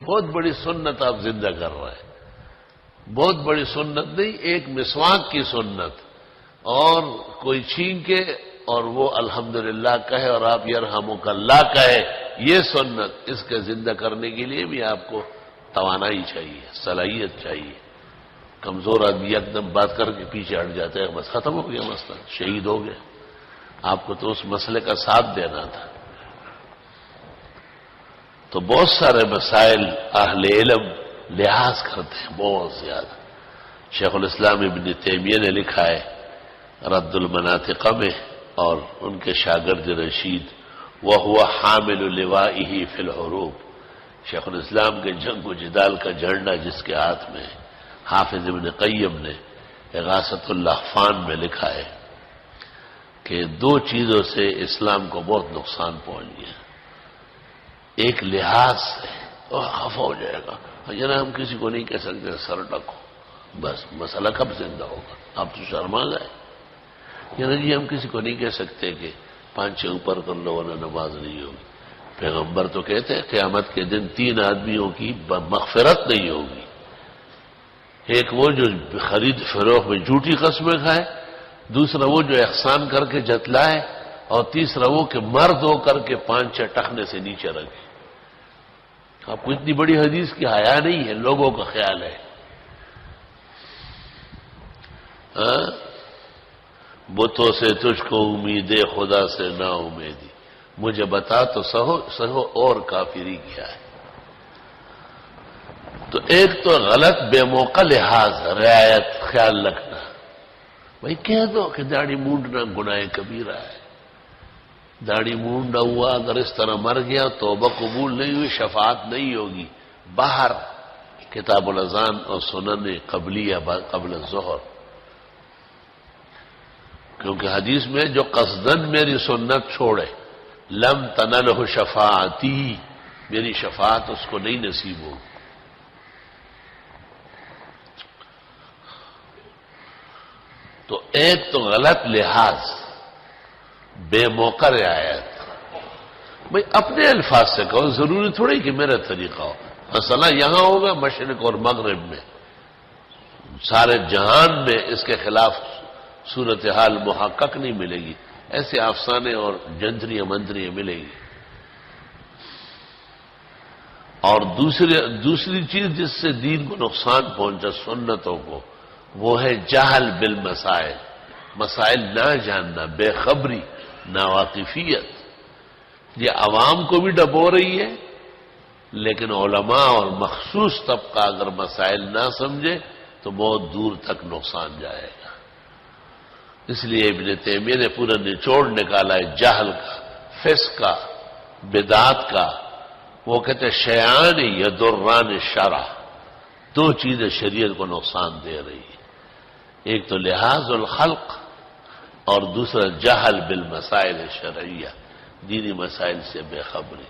بہت بڑی سنت آپ زندہ کر رہے ہیں، بہت بڑی سنت نہیں، ایک مسواک کی سنت، اور کوئی چھین کے اور وہ الحمدللہ کہے اور آپ یرحمک اللہ کہے، یہ سنت، اس کے زندہ کرنے کے لیے بھی آپ کو توانائی چاہیے، صلاحیت چاہیے۔ کمزور آدمی یکدم بات کر کے پیچھے ہٹ جاتے ہیں، بس ختم ہو گیا مسئلہ، شہید ہو گیا۔ آپ کو تو اس مسئلے کا ساتھ دینا تھا۔ تو بہت سارے مسائل اہل علم لحاظ کرتے ہیں بہت زیادہ۔ شیخ الاسلام ابن تیمیہ نے لکھا ہے رد المناطق میں، اور ان کے شاگرد رشید وَهُوَ حَامِلُ لِوَائِهِ فِي الْحُرُوبِ، شیخ الاسلام کے جنگ و جدال کا جھنڈا جس کے ہاتھ میں ہے۔ حافظ ابن قیم نے اغاثۃ الاحفان میں لکھا ہے کہ دو چیزوں سے اسلام کو بہت نقصان پہنچ گیا۔ ایک لحاظ سے خفا ہو جائے گا، جناب ہم کسی کو نہیں کہہ سکتے سر ڈکو، بس مسئلہ کب زندہ ہوگا؟ آپ تو شرما گئے، یعنی جی ہم کسی کو نہیں کہہ سکتے کہ 5-6 اوپر کر لو ورنہ نماز نہیں ہوگی۔ پیغمبر تو کہتے ہیں قیامت کے دن 3 آدمیوں کی مغفرت نہیں ہوگی، ایک وہ جو خرید فروخت میں جھوٹی قسمیں کھائے، دوسرا وہ جو احسان کر کے جتلائے، اور تیسرا وہ کہ مرد ہو کر کے 5-6 ٹخنے سے نیچے رکھے۔ آپ کو اتنی بڑی حدیث کی حیا نہیں ہے، لوگوں کا خیال ہے۔ بتوں سے تجھ کو امید ہے، خدا سے نا امیدی، مجھے بتا تو سہو اور کافری کیا ہے۔ تو ایک تو غلط بے موقع لحاظ، رعایت، خیال رکھنا، بھائی کہہ دو کہ داڑھی مونڈنا گناہ کبیرہ ہے، داڑھی مونڈا ہوا اگر اس طرح مر گیا توبہ قبول نہیں ہوئی، شفاعت نہیں ہوگی۔ باہر کتاب الاذان اور سنن قبلیہ قبل الظہر، کیونکہ حدیث میں جو قصدن میری سنت چھوڑے لم تنلہ شفاعتی، میری شفاعت اس کو نہیں نصیب ہوگی۔ تو ایک تو غلط لحاظ، بے موقع رعایت، بھئی اپنے الفاظ سے کہو، ضروری تھوڑی کہ میرا طریقہ ہو۔ مسئلہ یہاں ہوگا مشرق اور مغرب میں، سارے جہان میں اس کے خلاف صورتحال محقق نہیں ملے گی، ایسے افسانے اور جنتریاں منتریاں ملے گی۔ اور دوسری چیز جس سے دین کو نقصان پہنچا سنتوں کو، وہ ہے جہل بالمسائل، مسائل نہ جاننا، بے خبری، ناواقفیت۔ یہ عوام کو بھی ڈبو رہی ہے، لیکن علماء اور مخصوص طبقہ اگر مسائل نہ سمجھے تو بہت دور تک نقصان جائے گا۔ اس لیے ابن تیمیہ نے پورا نچوڑ نکالا ہے جہل کا، فسق کا، بدعات کا۔ وہ کہتے شیعان یضران الشرع، 2 چیزیں شریعت کو نقصان دے رہی ہیں، ایک تو لحاظ الخلق، اور دوسرا جہل بالمسائل الشرعیہ، دینی مسائل سے بے خبری۔